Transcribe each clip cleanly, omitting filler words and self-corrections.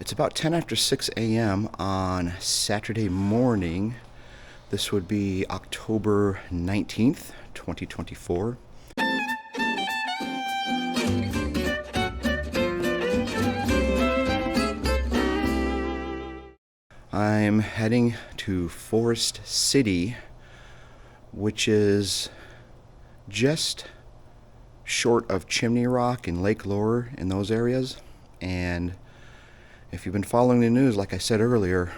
It's about 10 after 6 a.m. on Saturday morning. This would be October 19th, 2024. I'm heading to Forest City, which is just short of Chimney Rock and Lake Lure in those areas. And if you've been following the news, like I said earlier,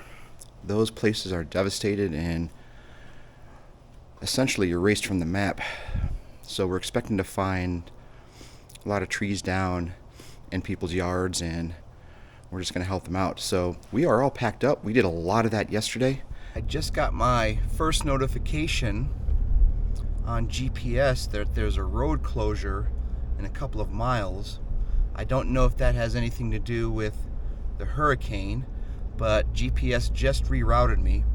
those places are devastated and essentially erased from the map. So we're expecting to find a lot of trees down in people's yards, and we're just going to help them out. So we are all packed up. We did a lot of that yesterday. I just got my first notification on GPS that there's a road closure in a couple of miles. I don't know if that has anything to do with the hurricane, but GPS just rerouted me,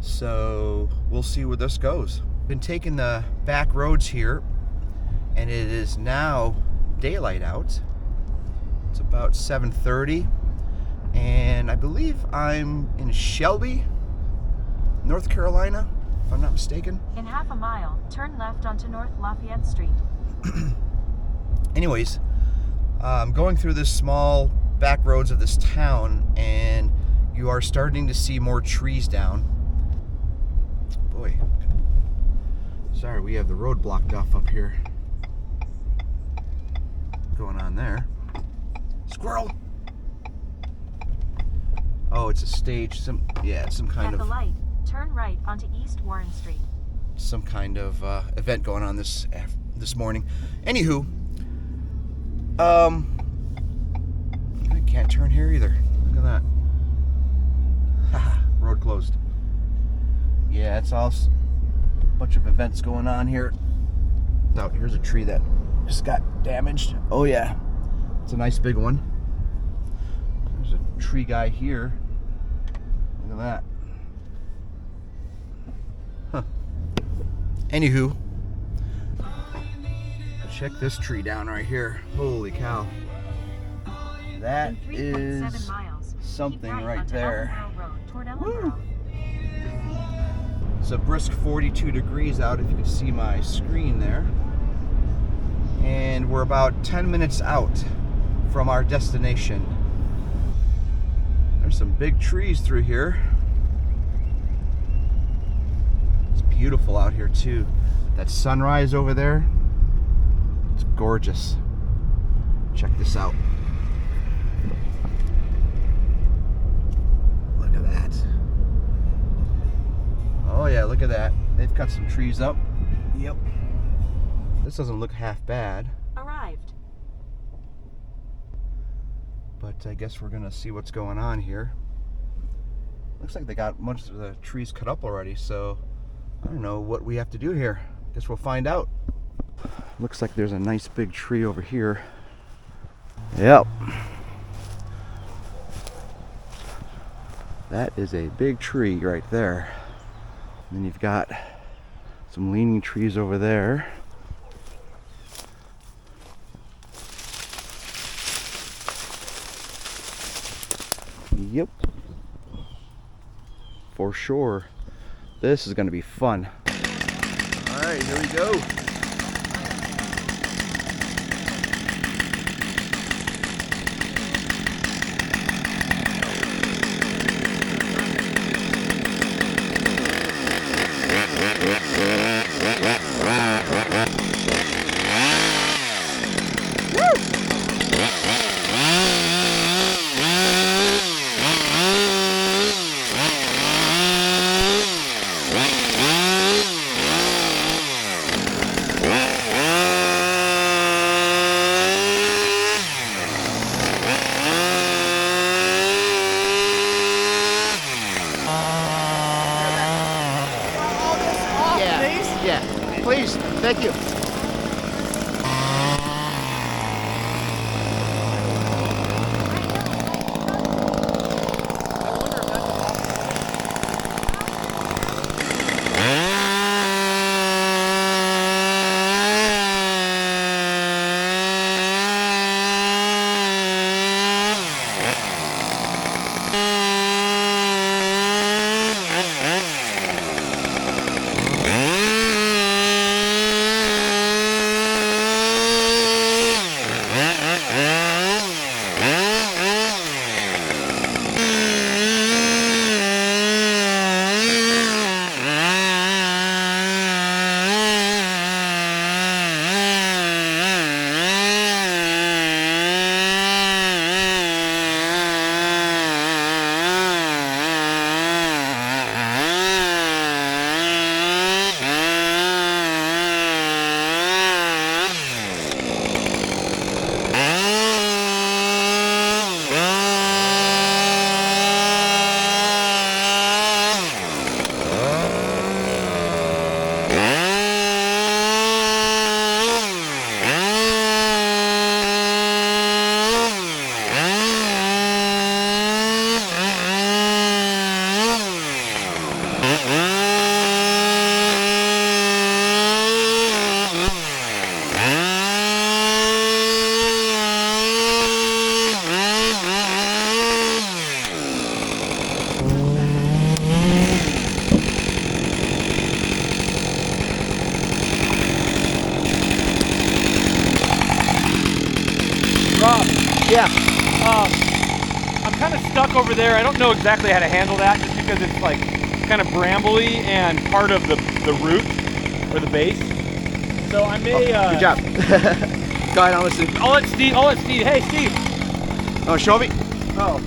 so we'll see where this goes. Been taking the back roads here, and it is now daylight out. It's about 7:30, and I believe I'm in Shelby, North Carolina, if I'm not mistaken. In half a mile, turn left onto North Lafayette Street. Anyways, I'm going through this small back roads of this town, and you are starting to see more trees down. Boy, sorry, we have the road blocked off up here. Going on there. Squirrel! Oh, it's a stage. Some kind At of the light, turn right onto East Warren Street. Some kind of event going on this morning. Anywho, I can't turn here either. Look at that. Haha, road closed. Yeah, it's all a bunch of events going on here. Oh, here's a tree that just got damaged. Oh yeah, it's a nice big one. There's a tree guy here. Look at that. Huh. Anywho, check this tree down right here. Holy cow. That is something right there. Woo. It's a brisk 42 degrees out, if you can see my screen there. And we're about 10 minutes out from our destination. There's some big trees through here. It's beautiful out here too. That sunrise over there, it's gorgeous. Check this out. Look at that. Oh yeah, look at that. They've cut some trees up. Yep. This doesn't look half bad. Arrived. But I guess we're gonna see what's going on here. Looks like they got most of the trees cut up already, so I don't know what we have to do here. Guess we'll find out. Looks like there's a nice big tree over here. Yep. That is a big tree right there. And then you've got some leaning trees over there. Yep. For sure. This is going to be fun. All right, here we go. Yeah, please. Thank you. I'm kind of stuck over there. I don't know exactly how to handle that just because it's like kind of brambly and part of the root or the base. So I may. Good job. Go ahead, I'll listen. I'll let Steve. Hey, Steve. Oh, show me. Oh.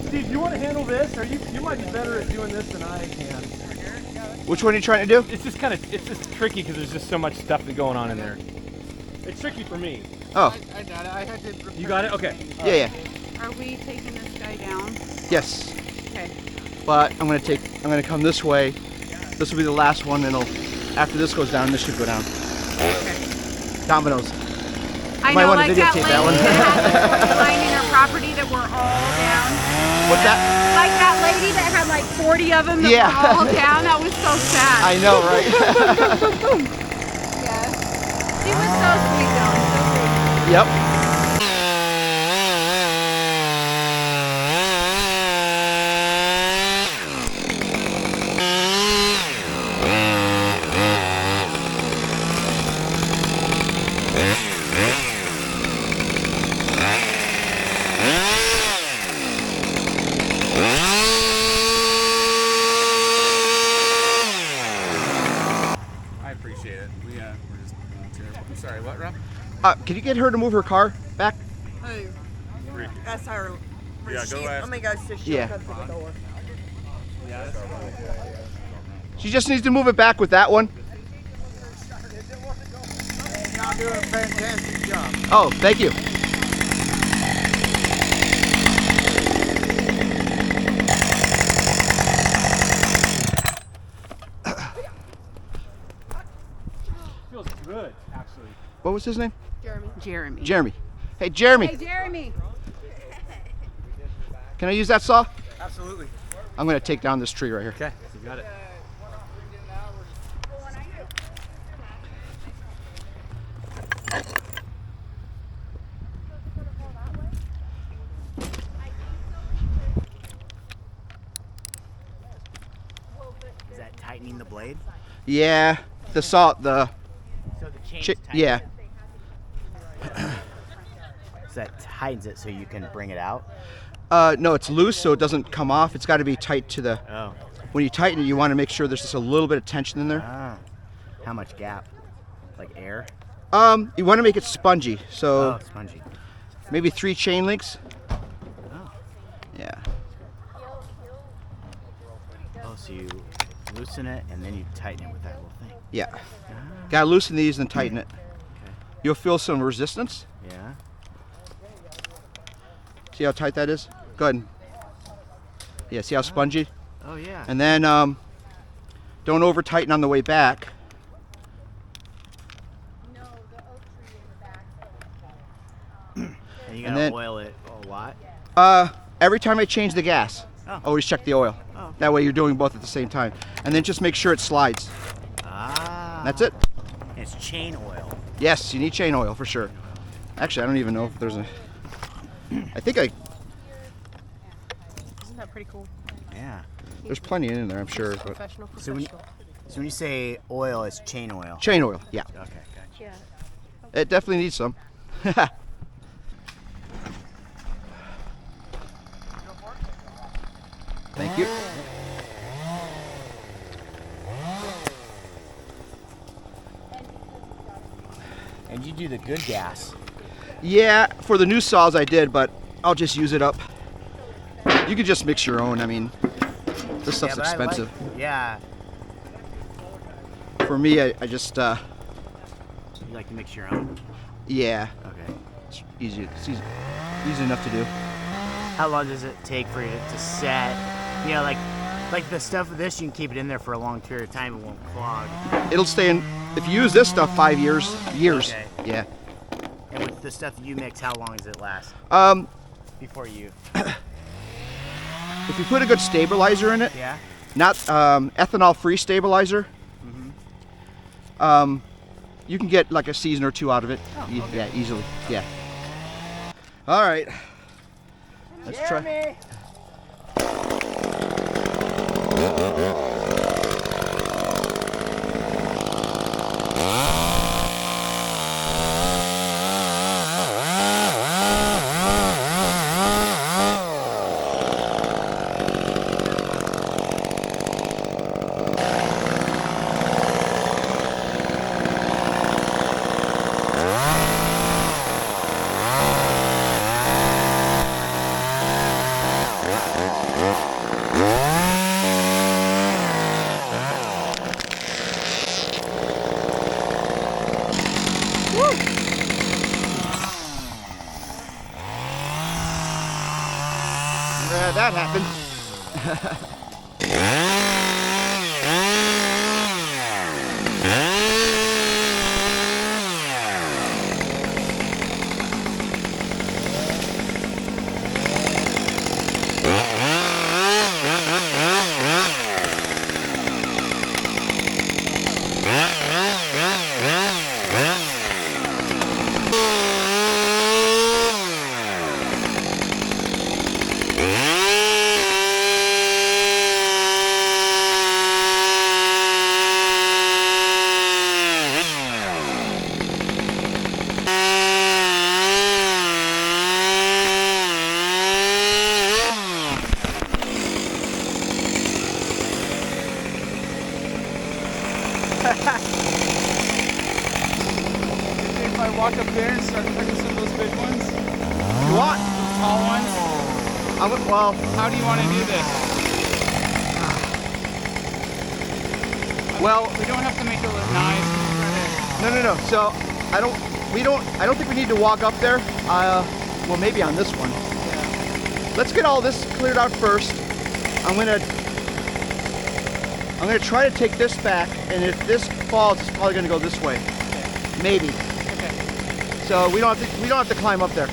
Steve, you want to handle this? Or you might be better at doing this than I can. Which one are you trying to do? It's just tricky because there's just so much stuff going on in there. It's tricky for me. Oh. I got it. I had to. You got it? Okay. Yeah. Are we taking this guy down? Yes. Okay. But I'm gonna come this way. This will be the last one, and after this goes down, this should go down. Okay. Dominoes. I Might know, want to like that videotape lady that one. that had 40 line in her property that were all down. What's that? Like that lady that had like 40 of them that Yeah. were all down. That was so sad. I know, right? Yeah. She was so sweet though. So sweet. Yep. I appreciate it. We're just I'm sorry, what, Rob? Can you get her to move her car back? Who? That's her. Yeah, go ask. Let me go see. She'll Yeah. come to the door. She just needs to move it back with that one. Y'all doing a fantastic job. Oh, thank you. Feels good, actually. What was his name? Jeremy. Jeremy. Hey, Jeremy. Hey, Jeremy. Can I use that saw? Absolutely. I'm gonna take down this tree right here. Okay, you got it. Is that tightening the blade? Yeah, the saw, the So the chain's chi- tight. yeah. So that tightens it so you can bring it out? No, it's loose, so it doesn't come off. It's got to be tight to the. Oh. When you tighten it, you want to make sure there's just a little bit of tension in there. Ah. How much gap? Like air? You want to make it spongy, so Oh, spongy. maybe 3 chain links. Oh. Yeah. Oh, so you loosen it and then you tighten it with that little thing. Yeah. Gotta loosen these and tighten it. Okay. You'll feel some resistance. Yeah. See how tight that is? Go ahead. Yeah, see how spongy? Oh, yeah. And then don't over tighten on the way back. And you and gotta then- oil it a lot? Every time I change the gas, Oh. always check the oil. Oh, okay. That way you're doing both at the same time. And then just make sure it slides. Ah. That's it. And it's chain oil. Yes, you need chain oil for sure. Actually, I don't even know if there's a. I think Isn't that pretty cool? Yeah. there's plenty in there, I'm sure. But Professional. So when you say oil, it's chain oil. chain oil, yeah. Okay, gotcha. Yeah. It definitely needs some. Thank you. And you do the good gas. Yeah, for the new saws I did, but I'll just use it up. You could just mix your own. I mean, this stuff's Yeah, but I like- expensive. yeah. For me, I just, You like to mix your own? yeah, Okay. it's easy. It's easy enough to do. How long does it take for it to set? You know, like the stuff with this, you can keep it in there for a long period of time. It won't clog. It'll stay in. If you use this stuff, 5 years. Okay. Yeah. And with the stuff that you mix, how long does it last before you? If you put a good stabilizer in it, Yeah. not ethanol-free stabilizer, you can get like a season or 2 out of it. Yeah, easily. Yeah. All right. Let's try. That happened. If I walk up there and start cutting some of those big ones, You want? those tall ones, Well, how do you want to do this? well, We don't have to make it look nice. no. So I don't think we need to walk up there. Well, maybe on this one. Let's get all this cleared out first. I'm gonna try to take this back, and if this falls, it's probably gonna go this way. Maybe. Okay. So we don't have to climb up there.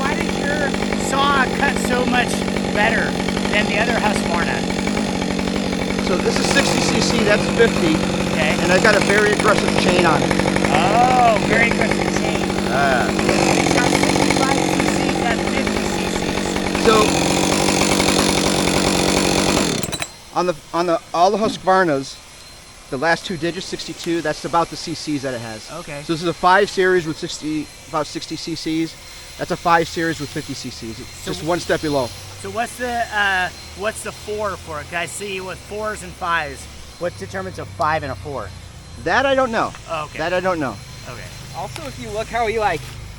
Why did your saw cut so much better than the other Husqvarna? So this is 60cc, that's 50, Okay. and I've got a very aggressive chain on it. Oh, very aggressive chain. It's got 65 cc's, that's 50 cc's. So on all the Husqvarnas, the last two digits, 62, that's about the cc's that it has. Okay. So this is a 5 series with about 60 cc's. That's a 5 series with 50 cc's. It's just one step below. So what's the 4 for it? Guys, see with 4s and 5s. What determines a 5 and a 4? That I don't know. Oh, okay. That I don't know. Okay. Also, if you look how he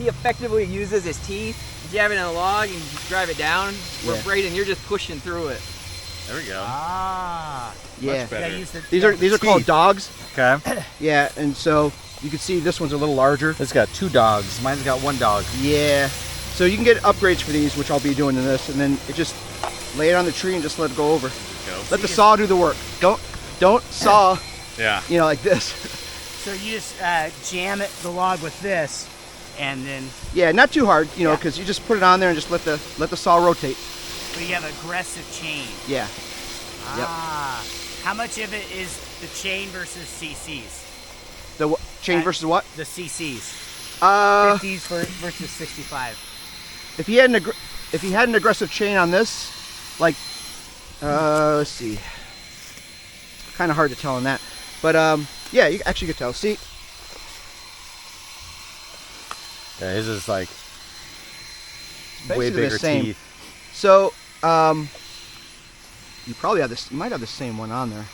effectively uses his teeth. If you have it in a log and you drive it down, where Yeah. Braden, you're just pushing through it. There we go. Ah. Yeah. Yeah, use the, These are called dogs. Okay. Yeah, and so you can see this one's a little larger. It's got 2 dogs. Mine's got 1 dog. Yeah. So you can get upgrades for these, which I'll be doing in this, and then it just lay it on the tree and just let it go over. Let the saw do the work. Don't saw, Yeah. like this. So you just jam the log with this, and then Yeah, not too hard, Yeah. because you just put it on there and just let the saw rotate. but you have aggressive chain. Yeah. Yep. Ah. How much of it is the chain versus cc's? The chain versus what? The cc's. 50s versus 65. If you had an aggressive chain on this, like, let's see, kind of hard to tell on that, but yeah, you actually could tell. See, Yeah, his is like way basically the bigger same. teeth. So you probably have this. You might have the same one on there.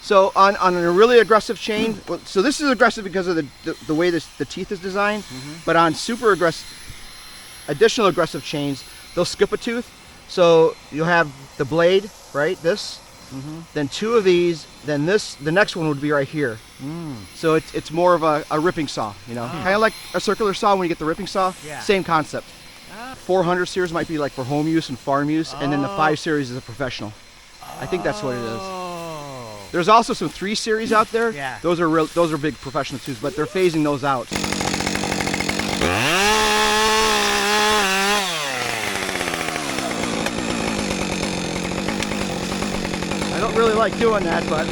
So on a really aggressive chain, well, so this is aggressive because of the way the teeth is designed. But on super aggressive, additional aggressive chains, they'll skip a tooth. So you'll have the blade, right? This, then 2 of these, then this. The next one would be right here. So it's more of a ripping saw, kind of like a circular saw when you get the ripping saw. Yeah. Same concept. 400 series might be like for home use and farm use, and then the 5 series is a professional. I think that's what it is. There's also some 3 series out there. Yeah. Those are big professional tools, but they're phasing those out. I don't really like doing that, but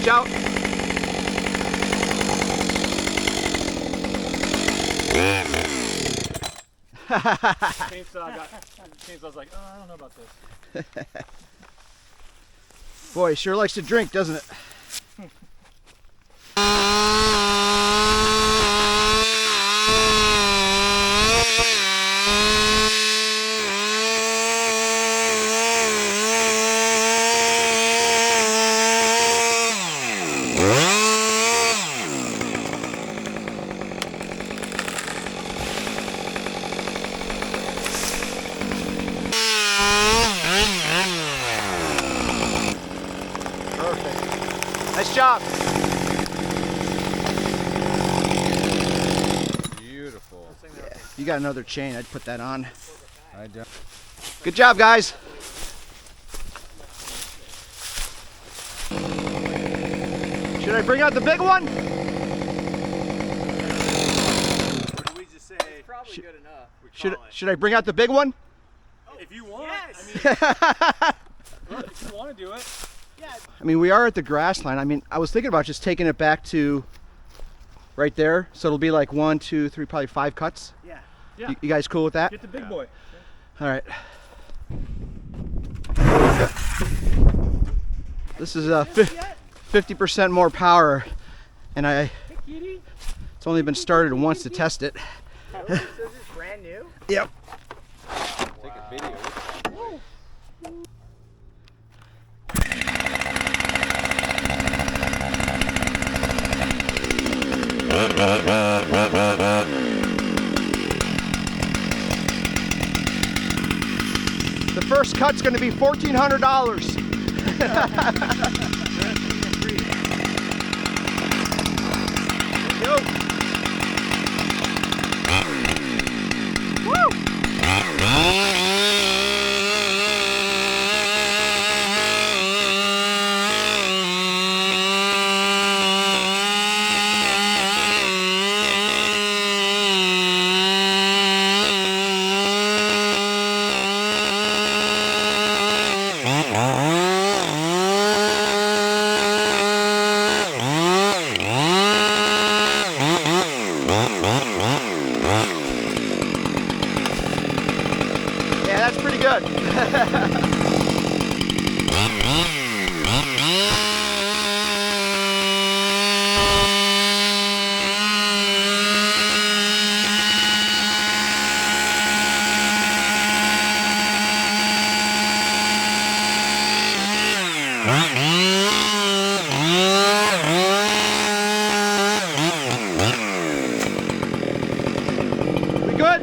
Watch out. Chainsaw's like, oh, I don't know about this. Boy, he sure likes to drink, doesn't it? Nice job. Beautiful. You got another chain, I'd put that on. I don't. Good job, guys. Should I bring out the big one? What did we just say? It's probably good enough. Should I bring out the big one? If you want, Yes. look, if you want to do it. I mean, we are at the grass line. I mean, I was thinking about just taking it back to right there. So it'll be like 1, 2, 3, probably 5 cuts. Yeah. Yeah. You guys cool with that? Get the big boy. All right. This is 50% more power, and it's only been started once to test it. So this is brand new? Yep. Take a video. The first cut's going to be $1,400. Go. Yeah, that's pretty good. We good?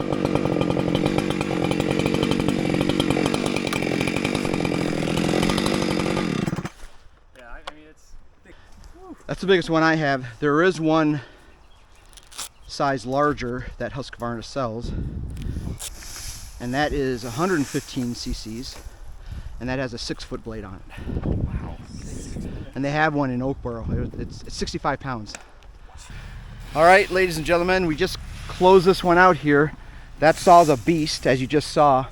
Yeah, I mean, it's. That's the biggest one I have. There is one size larger that Husqvarna sells, and that is 115 cc's, and that has a 6-foot blade on it. Wow. And they have one in Oakboro. It's 65 pounds. All right, ladies and gentlemen, we just closed this one out here. That saw's a beast, as you just saw.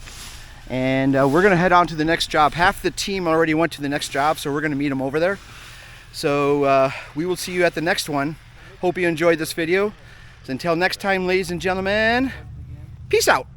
And we're gonna head on to the next job. Half the team already went to the next job, so we're gonna meet them over there. So we will see you at the next one. Hope you enjoyed this video. So until next time, ladies and gentlemen, peace out.